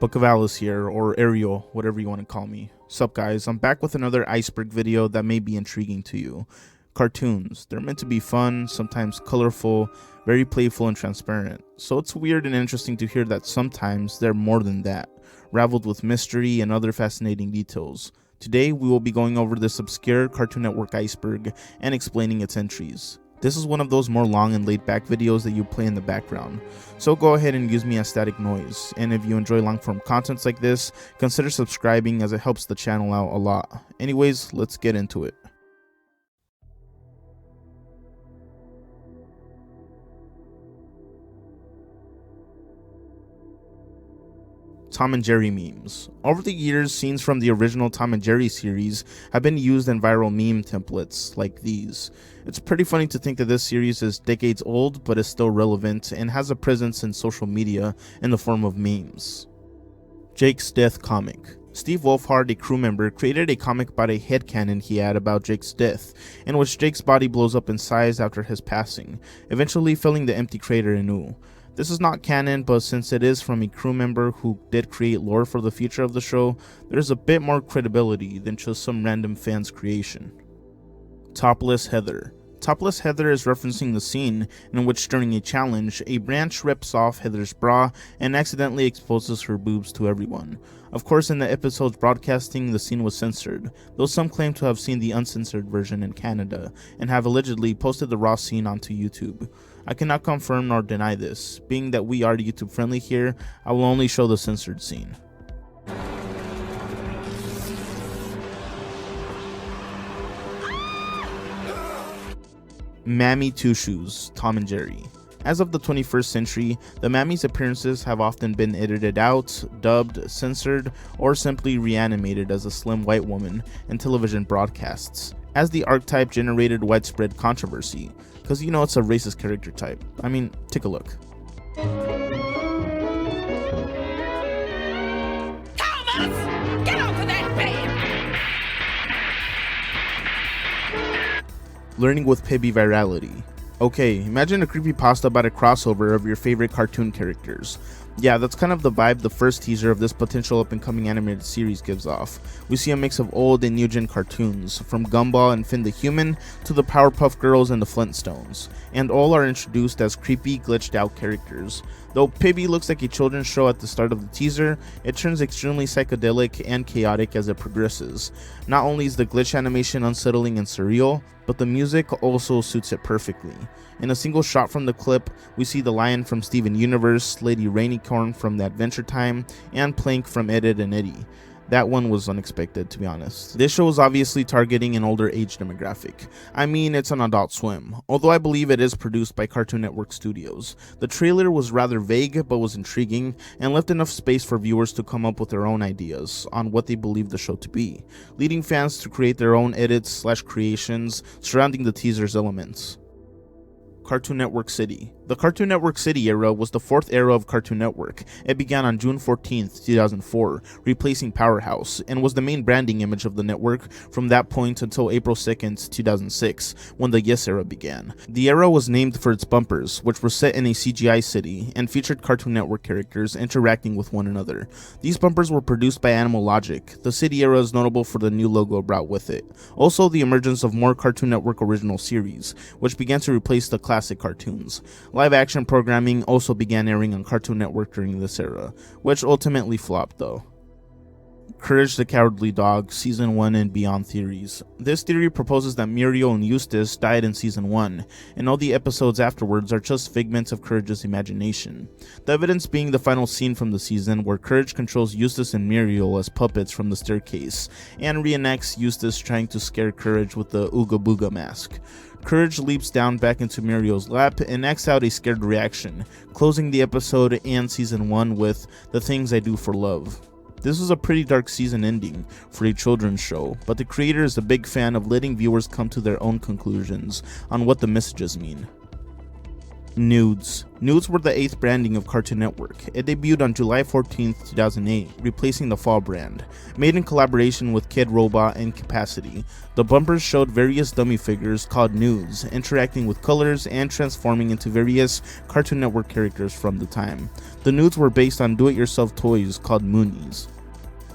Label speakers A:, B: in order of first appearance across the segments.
A: Book of Alice here, or Ariel, whatever you want to call me. Sup guys, I'm back with another iceberg video that may be intriguing to you. Cartoons, they're meant to be fun, sometimes colorful, very playful and transparent. So it's weird and interesting to hear that sometimes they're more than that, raveled with mystery and other fascinating details. Today we will be going over this obscure Cartoon Network iceberg and explaining its entries. This is one of those more long and laid back videos that you play in the background, so go ahead and use me as static noise, and if you enjoy long form contents like this, consider subscribing as it helps the channel out a lot. Anyways, let's get into it. Tom and Jerry memes. Over the years, scenes from the original Tom and Jerry series have been used in viral meme templates like these. It's pretty funny to think that this series is decades old but is still relevant and has a presence in social media in the form of memes. Jake's death comic. Steve Wolfhard, a crew member, created a comic about a headcanon he had about Jake's death, in which Jake's body blows up in size after his passing, eventually filling the empty crater anew. This is not canon, but since it is from a crew member who did create lore for the future of the show, there's a bit more credibility than just some random fan's creation. Topless Heather. Topless Heather is referencing the scene in which, during a challenge, a branch rips off Heather's bra and accidentally exposes her boobs to everyone. Of course, in the episode's broadcasting, the scene was censored, though some claim to have seen the uncensored version in Canada and have allegedly posted the raw scene onto YouTube. I cannot confirm nor deny this. Being that we are YouTube friendly here, I will only show the censored scene. Mammy Two Shoes, Tom and Jerry. As of the 21st century, the Mammy's appearances have often been edited out, dubbed, censored, or simply reanimated as a slim white woman in television broadcasts, as the archetype generated widespread controversy, because you know it's a racist character type. I mean, take a look.
B: Thomas! Get off of that bed!
A: Learning with Pibby virality. Okay, imagine a creepypasta about a crossover of your favorite cartoon characters. Yeah, that's kind of the vibe the first teaser of this potential up-and-coming animated series gives off. We see a mix of old and new-gen cartoons, from Gumball and Finn the Human to the Powerpuff Girls and the Flintstones, and all are introduced as creepy, glitched-out characters. Though Pibby looks like a children's show at the start of the teaser, it turns extremely psychedelic and chaotic as it progresses. Not only is the glitch animation unsettling and surreal, but the music also suits it perfectly. In a single shot from the clip, we see the lion from Steven Universe, Lady Rainicorn from The Adventure Time, and Plank from Ed, Edd n Eddy. That one was unexpected, to be honest. This show is obviously targeting an older age demographic. I mean, it's on Adult Swim, although I believe it is produced by Cartoon Network Studios. The trailer was rather vague, but was intriguing, and left enough space for viewers to come up with their own ideas on what they believe the show to be, leading fans to create their own edits/creations surrounding the teaser's elements. Cartoon Network City. The Cartoon Network City era was the fourth era of Cartoon Network. It began on June 14th, 2004, replacing Powerhouse, and was the main branding image of the network from that point until April 2nd, 2006, when the Yes era began. The era was named for its bumpers, which were set in a CGI city, and featured Cartoon Network characters interacting with one another. These bumpers were produced by Animal Logic. The City era is notable for the new logo brought with it. Also, the emergence of more Cartoon Network original series, which began to replace the classic cartoons. Live-action programming also began airing on Cartoon Network during this era, which ultimately flopped though. Courage the Cowardly Dog, Season 1 and Beyond theories. This theory proposes that Muriel and Eustace died in Season 1, and all the episodes afterwards are just figments of Courage's imagination. The evidence being the final scene from the season where Courage controls Eustace and Muriel as puppets from the staircase, and reenacts Eustace trying to scare Courage with the Ooga Booga mask. Courage leaps down back into Muriel's lap and acts out a scared reaction, closing the episode and Season 1 with "The Things I Do for Love." This was a pretty dark season ending for a children's show, but the creator is a big fan of letting viewers come to their own conclusions on what the messages mean. Nudes. Nudes were the 8th branding of Cartoon Network. It debuted on July 14, 2008, replacing the Fall brand. Made in collaboration with Kid Robot and Capacity, the bumpers showed various dummy figures called Nudes, interacting with colors and transforming into various Cartoon Network characters from the time. The Nudes were based on do-it-yourself toys called Moonies.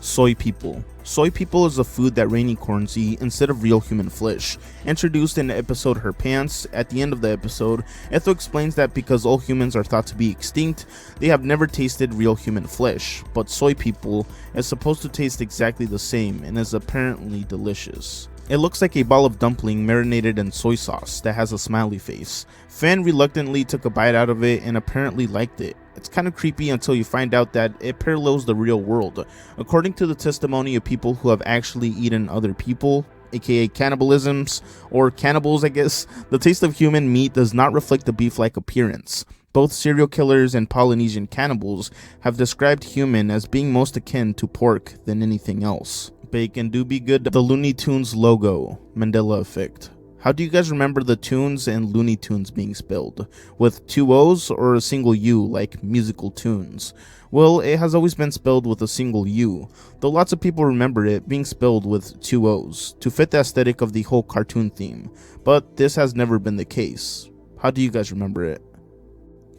A: Soy People. Soy People is a food that rainicorns eat instead of real human flesh. Introduced in the episode Her Pants, at the end of the episode, Ethel explains that because all humans are thought to be extinct, they have never tasted real human flesh, but Soy People is supposed to taste exactly the same and is apparently delicious. It looks like a ball of dumpling marinated in soy sauce that has a smiley face. Fan reluctantly took a bite out of it and apparently liked it. It's kind of creepy until you find out that it parallels the real world. According to the testimony of people who have actually eaten other people, aka cannibalisms, or cannibals I guess, the taste of human meat does not reflect the beef-like appearance. Both serial killers and Polynesian cannibals have described human as being most akin to pork than anything else. Bacon do be good. The Looney Tunes logo, Mandela effect. How do you guys remember the tunes and Looney Tunes being spelled? With 2 O's or a single U like musical tunes? Well, it has always been spelled with a single U, though lots of people remember it being spelled with 2 O's to fit the aesthetic of the whole cartoon theme, but this has never been the case. How do you guys remember it?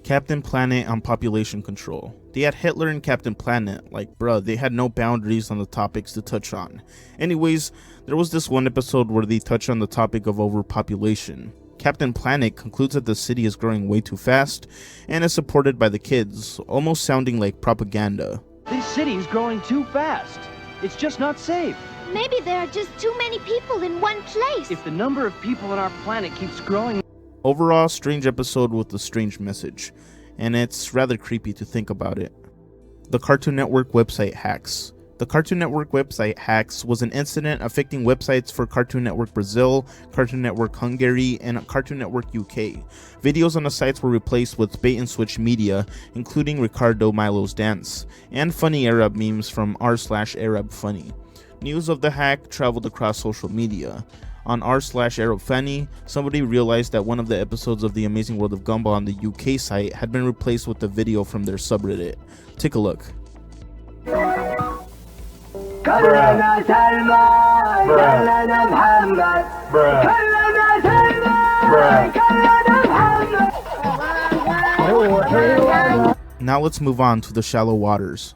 A: Captain Planet on population control. They had Hitler and Captain Planet, like bruh, they had no boundaries on the topics to touch on. Anyways, there was this one episode where they touch on the topic of overpopulation. Captain Planet concludes that the city is growing way too fast and is supported by the kids, almost sounding like propaganda.
C: This city's growing too fast. It's just not safe.
D: Maybe there are just too many people in one place.
C: If the number of people on our planet keeps growing...
A: Overall, strange episode with a strange message, and it's rather creepy to think about it. The Cartoon Network website hacks. The Cartoon Network website hacks was an incident affecting websites for Cartoon Network Brazil, Cartoon Network Hungary, and Cartoon Network UK. Videos on the sites were replaced with bait-and-switch media, including Ricardo Milo's dance, and funny Arab memes from r/ArabFunny. News of the hack traveled across social media. On r/ArabFunny, somebody realized that one of the episodes of The Amazing World of Gumball on the UK site had been replaced with a video from their subreddit. Take a look. Now let's move on to the shallow waters.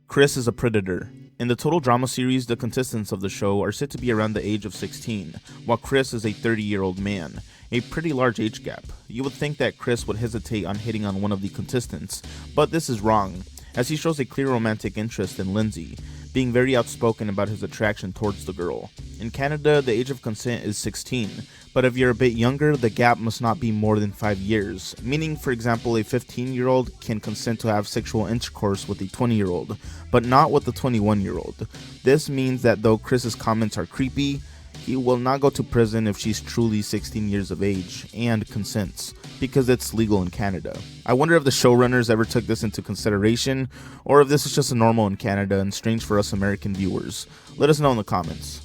A: Chris is a predator. In the total drama series, the contestants of the show are said to be around the age of 16, while Chris is a 30-year-old man, a pretty large age gap. You would think that Chris would hesitate on hitting on one of the contestants, but this is wrong, as he shows a clear romantic interest in Lindsay, being very outspoken about his attraction towards the girl. In Canada, the age of consent is 16, but if you're a bit younger, the gap must not be more than 5 years, meaning, for example, a 15-year-old can consent to have sexual intercourse with a 20-year-old, but not with a 21-year-old. This means that though Chris's comments are creepy, he will not go to prison if she's truly 16 years of age and consents, because it's legal in Canada. I wonder if the showrunners ever took this into consideration, or if this is just normal in Canada and strange for us American viewers. Let us know in the comments.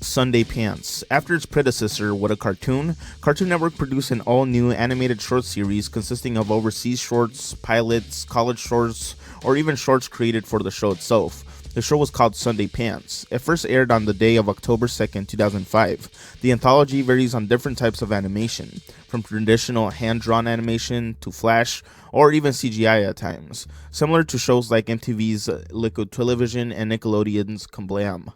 A: Sunday Pants. After its predecessor, What a Cartoon, Cartoon Network produced an all-new animated short series consisting of overseas shorts, pilots, college shorts, or even shorts created for the show itself. The show was called Sunday Pants. It first aired on the day of October 2nd, 2005. The anthology varies on different types of animation, from traditional hand-drawn animation to flash, or even CGI at times, similar to shows like MTV's Liquid Television and Nickelodeon's Kablam.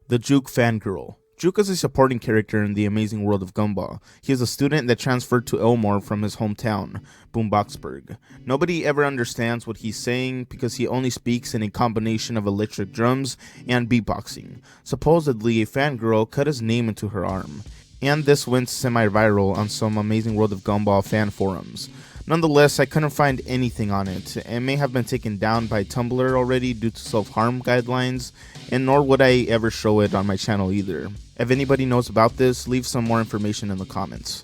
A: The Juke Fangirl. Juke is a supporting character in The Amazing World of Gumball. He is a student that transferred to Elmore from his hometown, Boomboxburg. Nobody ever understands what he's saying because he only speaks in a combination of electric drums and beatboxing. Supposedly, a fangirl cut his name into her arm, and this went semi-viral on some Amazing World of Gumball fan forums. Nonetheless, I couldn't find anything on it. It may have been taken down by Tumblr already due to self-harm guidelines, and nor would I ever show it on my channel either. If anybody knows about this, leave some more information in the comments.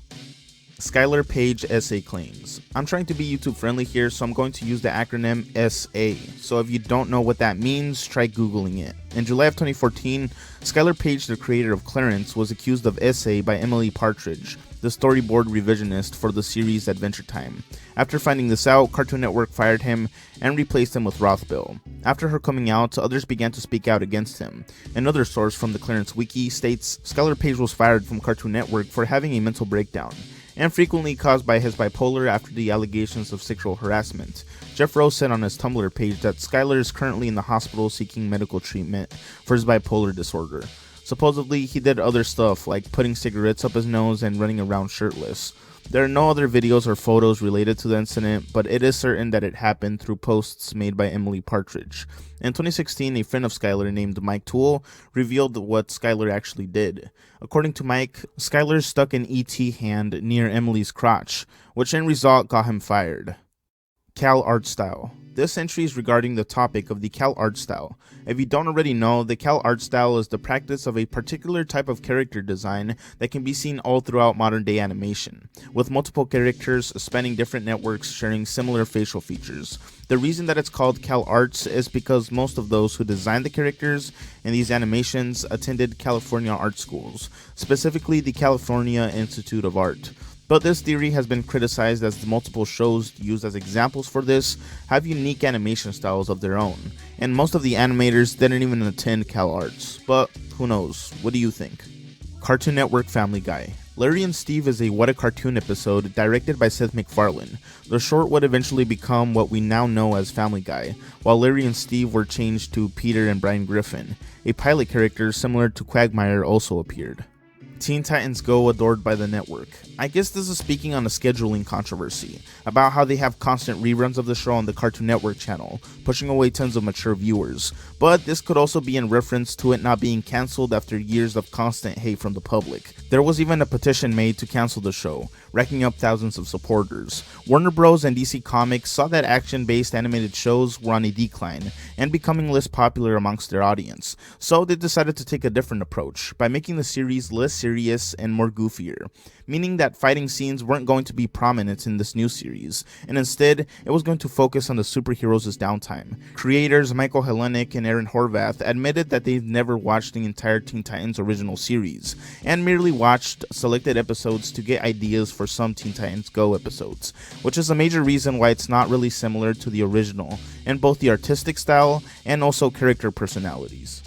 A: Skylar Page essay claims. I'm trying to be YouTube friendly here, so I'm going to use the acronym SA. So if you don't know what that means, try Googling it. In July of 2014, Skylar Page, the creator of Clarence, was accused of SA by Emily Partridge, the storyboard revisionist for the series Adventure Time. After finding this out, Cartoon Network fired him and replaced him with Rothbill. After her coming out, others began to speak out against him. Another source from the Clarence Wiki states Skylar Page was fired from Cartoon Network for having a mental breakdown, and frequently caused by his bipolar after the allegations of sexual harassment. Jeff Rose said on his Tumblr page that Skylar is currently in the hospital seeking medical treatment for his bipolar disorder. Supposedly, he did other stuff like putting cigarettes up his nose and running around shirtless. There are no other videos or photos related to the incident, but it is certain that it happened through posts made by Emily Partridge. In 2016, a friend of Skylar named Mike Toole revealed what Skylar actually did. According to Mike, Skylar stuck an ET hand near Emily's crotch, which end result got him fired. Cal art style. This entry is regarding the topic of the Cal art style. If you don't already know, the Cal art style is the practice of a particular type of character design that can be seen all throughout modern day animation, with multiple characters spanning different networks sharing similar facial features. The reason that it's called Cal Arts is because most of those who designed the characters in these animations attended California art schools, specifically the California Institute of Art. But this theory has been criticized as the multiple shows used as examples for this have unique animation styles of their own, and most of the animators didn't even attend Cal Arts. But who knows? What do you think? Cartoon Network Family Guy. Larry and Steve is a What a Cartoon episode directed by Seth MacFarlane. The short would eventually become what we now know as Family Guy, while Larry and Steve were changed to Peter and Brian Griffin. A pilot character similar to Quagmire also appeared. Teen Titans Go adored by the network. I guess this is speaking on a scheduling controversy about how they have constant reruns of the show on the Cartoon Network channel, pushing away tons of mature viewers, but this could also be in reference to it not being cancelled after years of constant hate from the public. There was even a petition made to cancel the show, racking up thousands of supporters. Warner Bros. And DC Comics saw that action-based animated shows were on a decline and becoming less popular amongst their audience, so they decided to take a different approach by making the series less serious and more goofier, meaning that fighting scenes weren't going to be prominent in this new series, and instead, it was going to focus on the superheroes' downtime. Creators Michael Hellenic and Aaron Horvath admitted that they've never watched the entire Teen Titans original series, and merely watched selected episodes to get ideas for some Teen Titans Go episodes, which is a major reason why it's not really similar to the original in both the artistic style and also character personalities.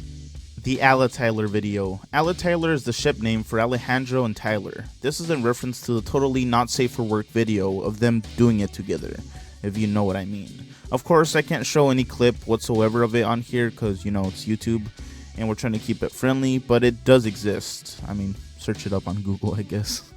A: The Alla Tyler video. Alla Tyler is the ship name for Alejandro and Tyler. This is in reference to the totally not safe for work video of them doing it together, if you know what I mean. Of course, I can't show any clip whatsoever of it on here because, you know, it's YouTube and we're trying to keep it friendly, but it does exist. I mean, search it up on Google, I guess.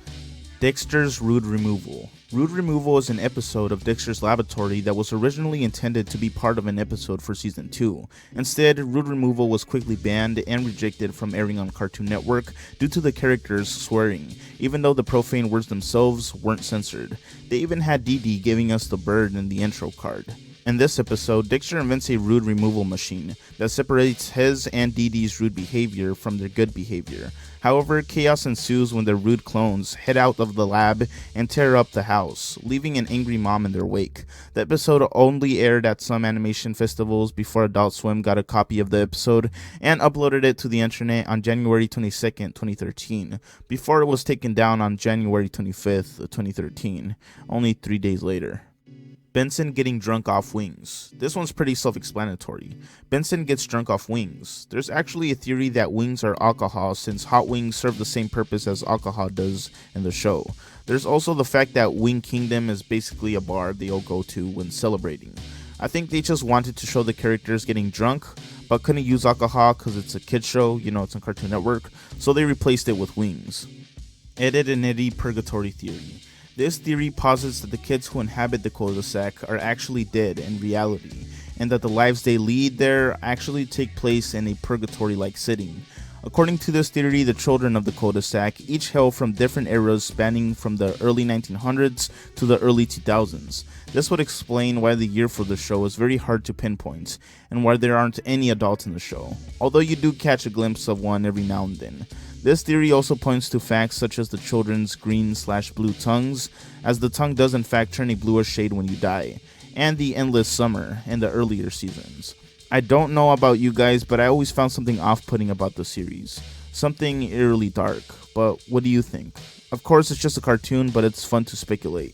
A: Dexter's Rude Removal. Rude Removal is an episode of Dexter's Laboratory that was originally intended to be part of an episode for Season 2. Instead, Rude Removal was quickly banned and rejected from airing on Cartoon Network due to the characters swearing, even though the profane words themselves weren't censored. They even had Dee Dee giving us the bird in the intro card. In this episode, Dexter invents a rude removal machine that separates his and Dee Dee's rude behavior from their good behavior. However, chaos ensues when their rude clones head out of the lab and tear up the house, leaving an angry mom in their wake. The episode only aired at some animation festivals before Adult Swim got a copy of the episode and uploaded it to the internet on January 22nd, 2013, before it was taken down on January 25th, 2013, only 3 days later. Benson getting drunk off wings. This one's pretty self-explanatory. Benson gets drunk off wings. There's actually a theory that wings are alcohol since hot wings serve the same purpose as alcohol does in the show. There's also the fact that Wing Kingdom is basically a bar they all go to when celebrating. I think they just wanted to show the characters getting drunk, but couldn't use alcohol because it's a kid's show, you know, it's on Cartoon Network, so they replaced it with wings. Edit and Eddie Purgatory Theory. This theory posits that the kids who inhabit the cul-de-sac are actually dead in reality, and that the lives they lead there actually take place in a purgatory-like setting. According to this theory, the children of the cul-de-sac each hail from different eras spanning from the early 1900s to the early 2000s. This would explain why the year for the show is very hard to pinpoint, and why there aren't any adults in the show, although you do catch a glimpse of one every now and then. This theory also points to facts such as the children's green/blue tongues, as the tongue does in fact turn a bluish shade when you die, and the endless summer in the earlier seasons. I don't know about you guys, but I always found something off-putting about the series. Something eerily dark, but what do you think? Of course, it's just a cartoon, but it's fun to speculate.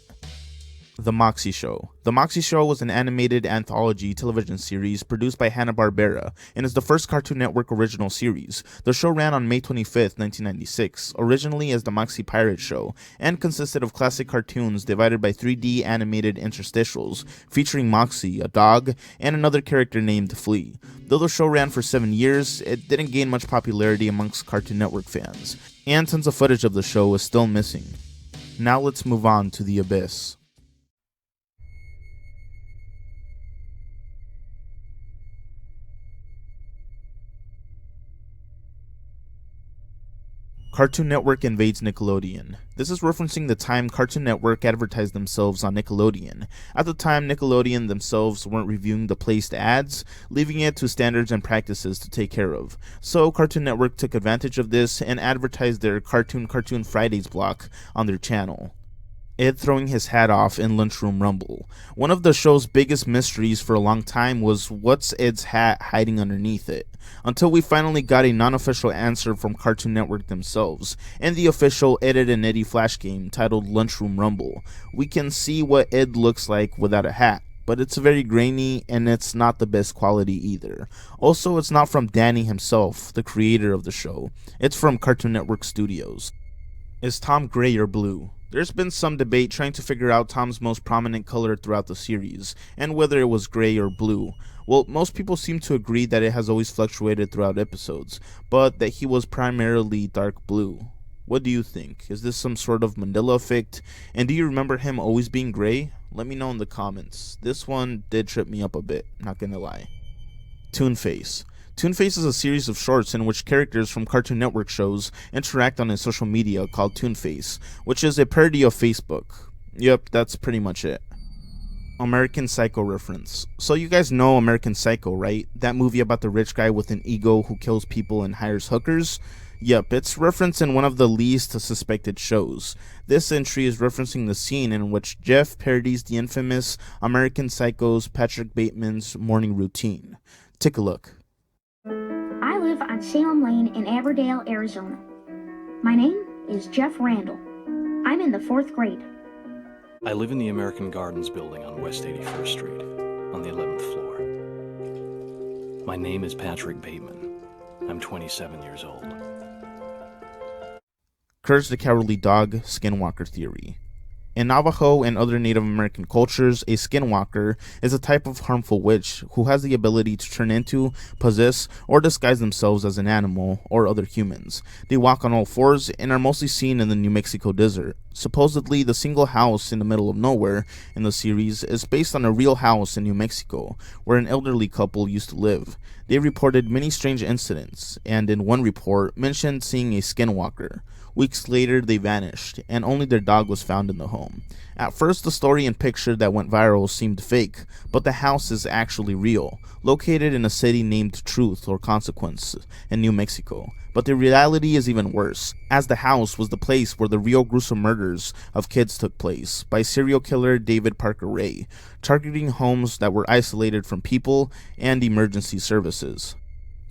A: The Moxie Show. The Moxie Show was an animated anthology television series produced by Hanna-Barbera and is the first Cartoon Network original series. The show ran on May 25th, 1996, originally as The Moxie Pirate Show, and consisted of classic cartoons divided by 3D animated interstitials, featuring Moxie, a dog, and another character named Flea. Though the show ran for 7 years, it didn't gain much popularity amongst Cartoon Network fans, and tons of footage of the show is still missing. Now let's move on to The Abyss. Cartoon Network invades Nickelodeon. This is referencing the time Cartoon Network advertised themselves on Nickelodeon. At the time, Nickelodeon themselves weren't reviewing the placed ads, leaving it to standards and practices to take care of. So Cartoon Network took advantage of this and advertised their Cartoon Fridays block on their channel. Ed throwing his hat off in Lunchroom Rumble. One of the show's biggest mysteries for a long time was what's Ed's hat hiding underneath it, until we finally got a non-official answer from Cartoon Network themselves, in the official Ed, Edd n Eddy flash game titled Lunchroom Rumble. We can see what Ed looks like without a hat, but it's very grainy and it's not the best quality either. Also, it's not from Danny himself, the creator of the show. It's from Cartoon Network Studios. Is Tom gray or blue? There's been some debate trying to figure out Tom's most prominent color throughout the series, and whether it was gray or blue. Well, most people seem to agree that it has always fluctuated throughout episodes, but that he was primarily dark blue. What do you think? Is this some sort of Mandela effect? And do you remember him always being gray? Let me know in the comments. This one did trip me up a bit, not gonna lie. Toonface. Toonface is a series of shorts in which characters from Cartoon Network shows interact on a social media called Toonface, which is a parody of Facebook. Yep, that's pretty much it. American Psycho reference. So you guys know American Psycho, right? That movie about the rich guy with an ego who kills people and hires hookers? Yep, it's referenced in one of the least suspected shows. This entry is referencing the scene in which Jeff parodies the infamous American Psycho's Patrick Bateman's morning routine. Take a look.
E: I live on Salem Lane in Aberdale, Arizona. My name is Jeff Randall. I'm in the 4th grade.
F: I live in the American Gardens building on West 81st Street, on the 11th floor. My name is Patrick Bateman. I'm 27 years old.
A: Courage the Cowardly Dog Skinwalker Theory. In Navajo and other Native American cultures, a skinwalker is a type of harmful witch who has the ability to turn into, possess, or disguise themselves as an animal or other humans. They walk on all fours and are mostly seen in the New Mexico desert. Supposedly, the single house in the middle of nowhere in the series is based on a real house in New Mexico, where an elderly couple used to live. They reported many strange incidents, and in one report mentioned seeing a skinwalker. Weeks later, they vanished, and only their dog was found in the home. At first, the story and picture that went viral seemed fake, but the house is actually real, located in a city named Truth or Consequence in New Mexico. But the reality is even worse, as the house was the place where the real gruesome murders of kids took place by serial killer David Parker Ray, targeting homes that were isolated from people and emergency services.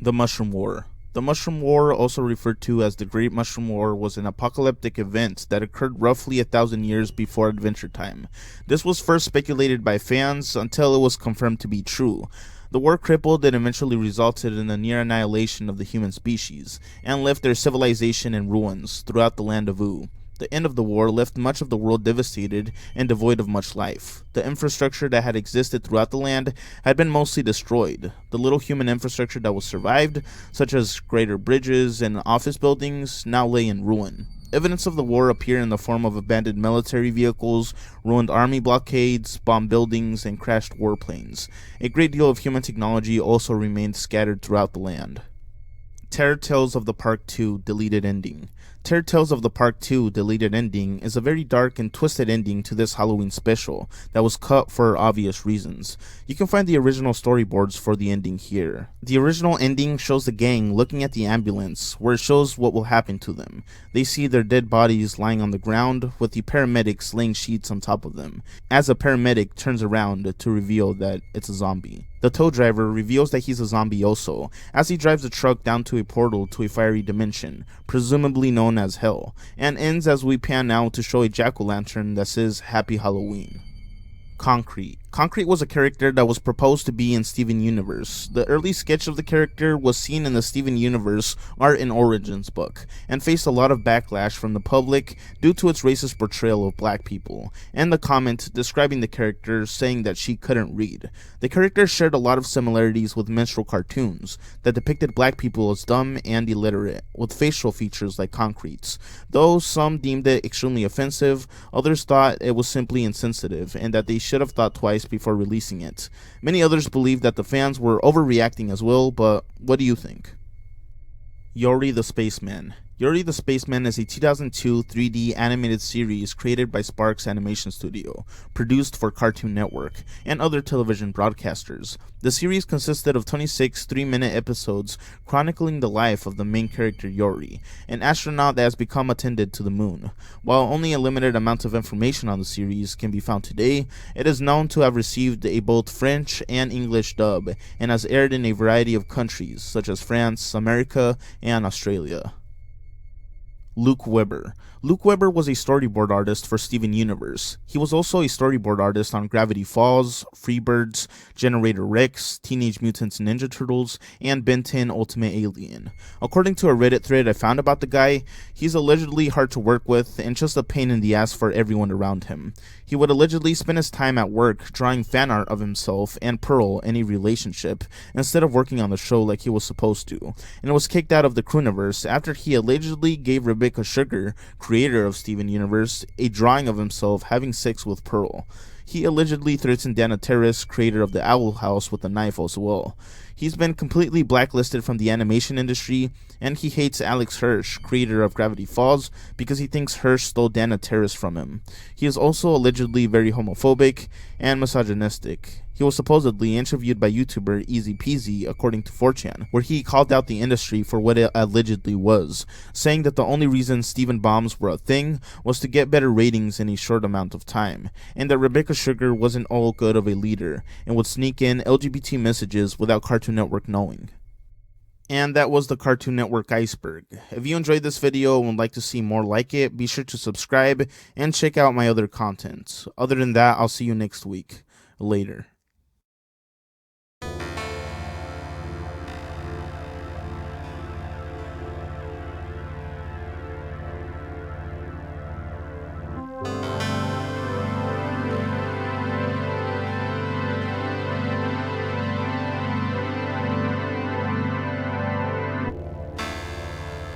A: The Mushroom War. The Mushroom War, also referred to as the Great Mushroom War, was an apocalyptic event that occurred roughly 1,000 years before Adventure Time. This was first speculated by fans until it was confirmed to be true. The war crippled and eventually resulted in the near annihilation of the human species, and left their civilization in ruins throughout the land of Wu. The end of the war left much of the world devastated and devoid of much life. The infrastructure that had existed throughout the land had been mostly destroyed. The little human infrastructure that was survived, such as greater bridges and office buildings, now lay in ruin. Evidence of the war appear in the form of abandoned military vehicles, ruined army blockades, bombed buildings, and crashed warplanes. A great deal of human technology also remained scattered throughout the land. Terror Tales of the Park 2 Deleted Ending. Terror Tales of the Park 2 deleted ending is a very dark and twisted ending to this Halloween special that was cut for obvious reasons. You can find the original storyboards for the ending here. The original ending shows the gang looking at the ambulance, where it shows what will happen to them. They see their dead bodies lying on the ground with the paramedics laying sheets on top of them, as a paramedic turns around to reveal that it's a zombie. The tow driver reveals that he's a zombie also, as he drives the truck down to a portal to a fiery dimension, presumably known as Hell, and ends as we pan out to show a jack-o'-lantern that says Happy Halloween. Concrete. Concrete was a character that was proposed to be in Steven Universe. The early sketch of the character was seen in the Steven Universe Art and Origins book, and faced a lot of backlash from the public due to its racist portrayal of black people, and the comment describing the character saying that she couldn't read. The character shared a lot of similarities with minstrel cartoons that depicted black people as dumb and illiterate, with facial features like Concrete's. Though some deemed it extremely offensive, others thought it was simply insensitive, and that they should have thought twice before releasing it. Many others believe that the fans were overreacting as well, but what do you think? Yori the Spaceman. Yori the Spaceman is a 2002 3D animated series created by Sparks Animation Studio, produced for Cartoon Network, and other television broadcasters. The series consisted of 26 3-minute episodes chronicling the life of the main character Yori, an astronaut that has become attended to the moon. While only a limited amount of information on the series can be found today, it is known to have received a both French and English dub, and has aired in a variety of countries, such as France, America, and Australia. Luke Weber. Luke Weber was a storyboard artist for Steven Universe. He was also a storyboard artist on Gravity Falls, Freebirds, Generator Rex, Teenage Mutant Ninja Turtles, and Ben 10 Ultimate Alien. According to a Reddit thread I found about the guy, he's allegedly hard to work with and just a pain in the ass for everyone around him. He would allegedly spend his time at work drawing fan art of himself and Pearl in a relationship instead of working on the show like he was supposed to, and was kicked out of the Crewniverse after he allegedly gave Rebecca Sugar, creator of Steven Universe, a drawing of himself having sex with Pearl. He allegedly threatened Dana Terrace, creator of the Owl House, with a knife as well. He's been completely blacklisted from the animation industry, and he hates Alex Hirsch, creator of Gravity Falls, because he thinks Hirsch stole Dana Terrace from him. He is also allegedly very homophobic and misogynistic. He was supposedly interviewed by YouTuber Easy Peasy, according to 4chan, where he called out the industry for what it allegedly was, saying that the only reason Steven bombs were a thing was to get better ratings in a short amount of time, and that Rebecca Sugar wasn't all good of a leader, and would sneak in LGBT messages without Cartoon Network knowing. And that was the Cartoon Network Iceberg. If you enjoyed this video and would like to see more like it, be sure to subscribe and check out my other content. Other than that, I'll see you next week. Later.